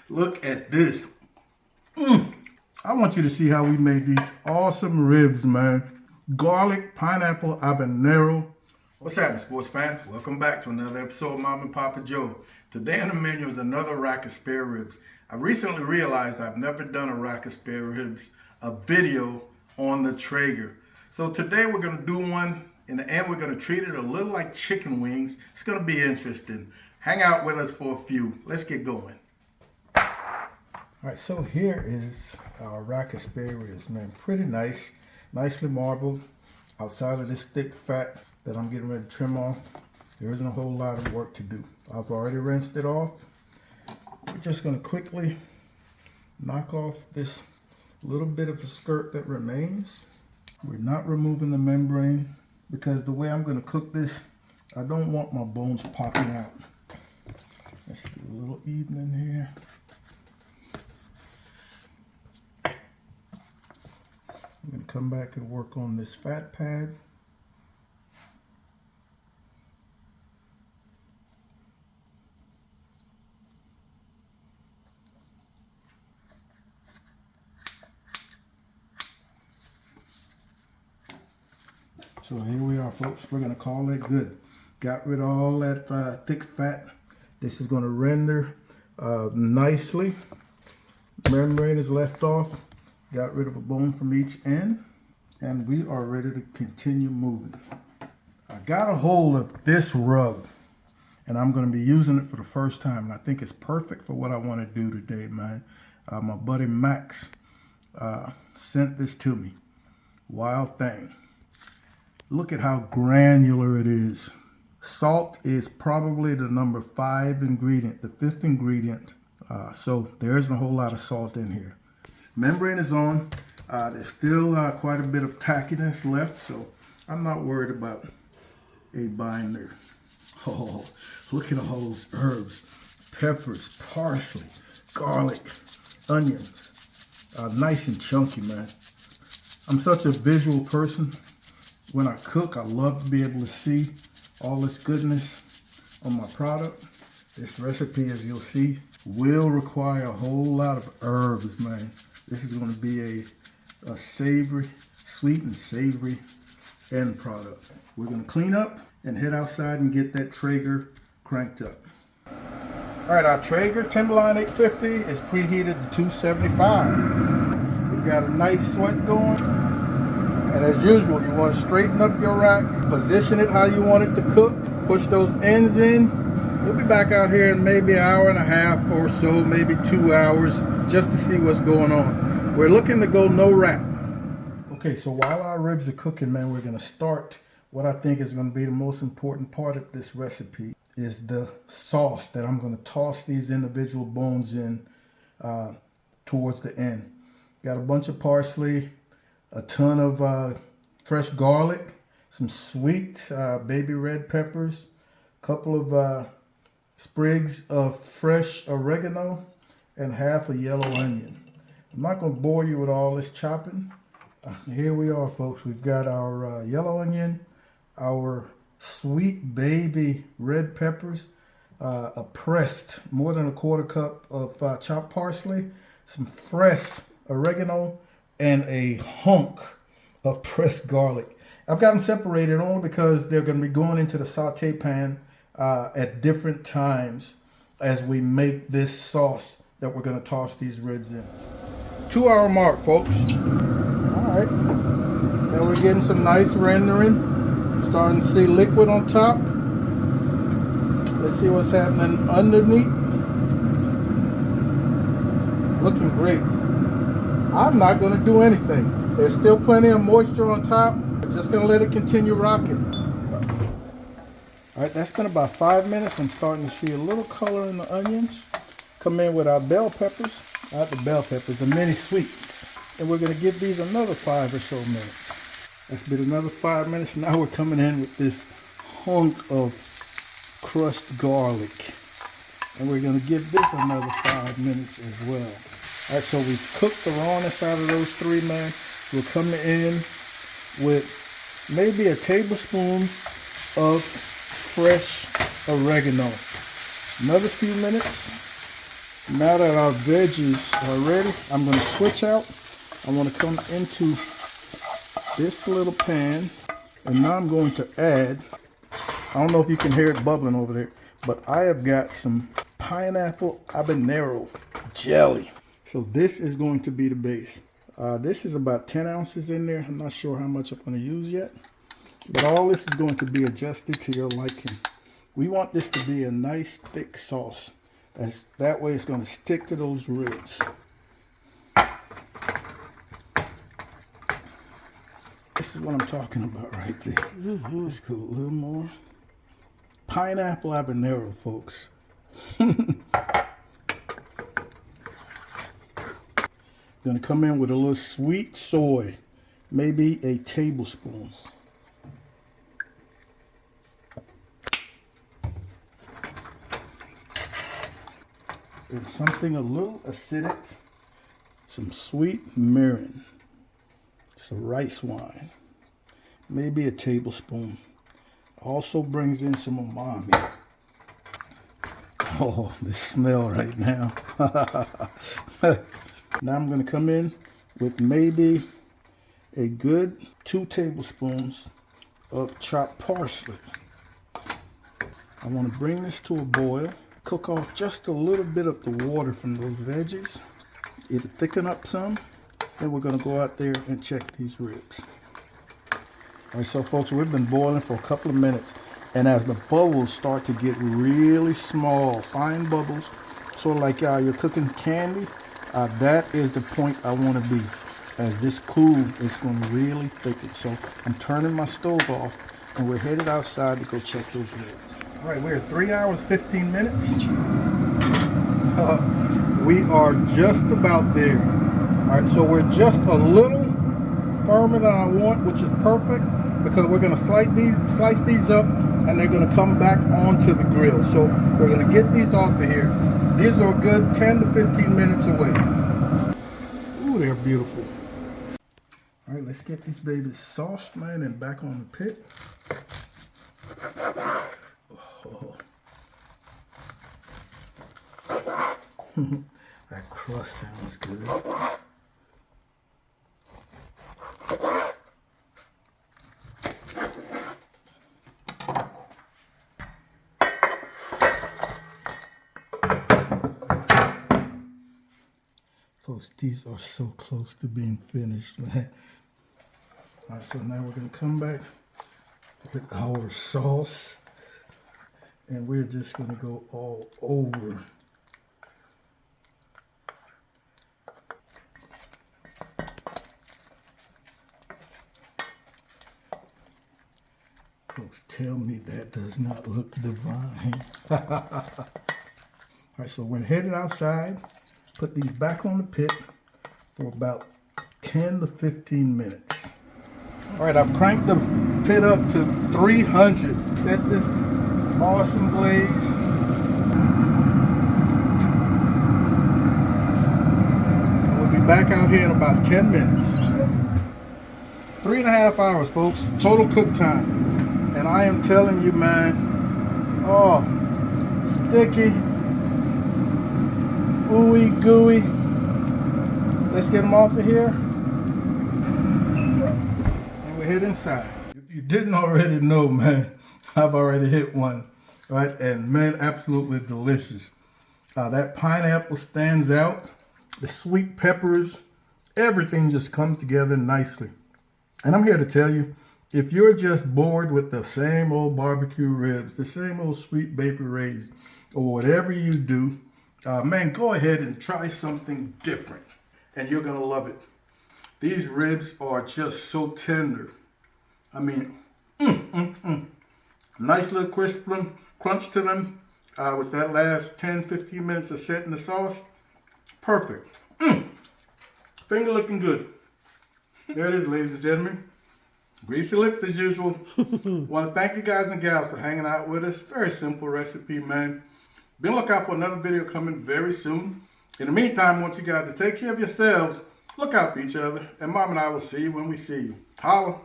Look at this. I want you to see how we made these awesome ribs, man. Garlic, pineapple, habanero. What's happening, sports fans? Welcome back to another episode of Mom and Papa Joe. Today on the menu is another rack of spare ribs. I recently realized I've never done a rack of spare ribs, a video on the Traeger. So today we're going to do one. In the end, we're going to treat it a little like chicken wings. It's going to be interesting. Hang out with us for a few. Let's get going. All right, so here is our rack of spare ribs, man. Pretty nice, nicely marbled. Outside of this thick fat that I'm getting ready to trim off, there isn't a whole lot of work to do. I've already rinsed it off. We're just going to quickly knock off this little bit of the skirt that remains. We're not removing the membrane because the way I'm going to cook this, I don't want my bones popping out. Let's do a little evening here. I'm going to come back and work on this fat pad. So here we are, folks. We're going to call it good. Got rid of all that thick fat. This is going to render nicely. Membrane is left off. Got rid of a bone from each end, and we are ready to continue moving. I got a hold of this rub, and I'm going to be using it for the first time, and I think it's perfect for what I want to do today, man. My buddy Max sent this to me. Wild thing. Look at how granular it is. Salt is probably the number 5 ingredient, the 5th ingredient. So there isn't a whole lot of salt in here. Membrane is on. There's still quite a bit of tackiness left, so I'm not worried about a binder. Oh, look at all those herbs, peppers, parsley, garlic, onions. Nice and chunky, man. I'm such a visual person. When I cook, I love to be able to see all this goodness on my product. This recipe, as you'll see, will require a whole lot of herbs, man. This is going to be a savory, sweet and savory end product. We're going to clean up and head outside and get that Traeger cranked up. All right, our Traeger Timberline 850 is preheated to 275. We've got a nice sweat going. And as usual, you want to straighten up your rack, position it how you want it to cook, push those ends in. We'll be back out here in maybe an hour and a half or so, maybe 2 hours, just to see what's going on. We're looking to go no wrap. Okay, so while our ribs are cooking, man, we're going to start what I think is going to be the most important part of this recipe is the sauce that I'm going to toss these individual bones in towards the end. Got a bunch of parsley, a ton of fresh garlic, some sweet baby red peppers, a couple of sprigs of fresh oregano, and half a yellow onion. I'm not going to bore you with all this chopping. Here we are, folks. We've got our yellow onion, our sweet baby red peppers, a pressed more than a quarter cup of chopped parsley, some fresh oregano, and a hunk of pressed garlic. I've got them separated only because they're going to be going into the saute pan at different times as we make this sauce that we're going to toss these ribs in. 2 hour mark, folks. All right. Now we're getting some nice rendering. Starting to see liquid on top. Let's see what's happening underneath. Looking great. I'm not going to do anything. There's still plenty of moisture on top. I'm just going to let it continue rocking. All right, that's been about 5 minutes. I'm starting to see a little color in the onions. Come in with our bell peppers. Not the bell peppers, the mini sweets. And we're going to give these another 5 or so minutes. That's been another 5 minutes. Now we're coming in with this hunk of crushed garlic. And we're going to give this another 5 minutes as well. All right, so we've cooked the rawness out of those 3, man. We're coming in with maybe a tablespoon of fresh oregano. Another few minutes, Now that our veggies are ready, I'm going to switch out. I want to come into this little pan, and now I'm going to add, I don't know if you can hear it bubbling over there, but I have got some pineapple habanero jelly. So this is going to be the base. This is about 10 ounces in there. I'm not sure how much I'm going to use yet, but all this is going to be adjusted to your liking. We want this to be a nice thick sauce. That way it's going to stick to those ribs. This is what I'm talking about right there. Let's go a little more. Pineapple habanero, folks. Gonna come in with a little sweet soy, maybe a tablespoon. And something a little acidic, some sweet mirin, some rice wine, maybe a tablespoon. Also brings in some umami. Oh, the smell right now. Now I'm going to come in with maybe a good 2 tablespoons of chopped parsley. I want to bring this to a boil. Cook off just a little bit of the water from those veggies. It'll thicken up some. Then we're going to go out there and check these ribs. All right, so folks, we've been boiling for a couple of minutes. And as the bubbles start to get really small, fine bubbles, sort of like you're cooking candy, that is the point I want to be. As this cools, it's going to really thicken. So I'm turning my stove off, and we're headed outside to go check those ribs. All right, we're at 3 hours, 15 minutes. We are just about there. All right, so we're just a little firmer than I want, which is perfect, because we're going to slice these up, and they're going to come back onto the grill. So we're going to get these off of here. These are a good 10 to 15 minutes away. Ooh, they're beautiful. All right, let's get these babies sauced, man, and back on the pit. Oh. That crust sounds good. Folks, these are so close to being finished, man. All right, so now we're going to come back with our sauce, and we're just going to go all over. Folks, tell me that does not look divine. All right, so we're headed outside. Put these back on the pit for about 10 to 15 minutes. All right, I've cranked the pit up to 300. Set this awesome blaze. And we'll be back out here in about 10 minutes. 3.5 hours, folks, total cook time. And I am telling you, man, oh, sticky. Ooey gooey. Let's get them off of here. And we head inside. If you didn't already know, man, I've already hit one. Right? And man, absolutely delicious. That pineapple stands out. The sweet peppers, everything just comes together nicely. And I'm here to tell you, if you're just bored with the same old barbecue ribs, the same old sweet baby rays, or whatever you do, man, go ahead and try something different, and you're going to love it. These ribs are just so tender. I mean, nice little crisp crunch to them with that last 10, 15 minutes of setting the sauce. Perfect. Finger looking good. There it is, ladies and gentlemen. Greasy lips as usual. Want to thank you guys and gals for hanging out with us. Very simple recipe, man. Be on the lookout for another video coming very soon. In the meantime, I want you guys to take care of yourselves, look out for each other, and Mom and I will see you when we see you. Holla.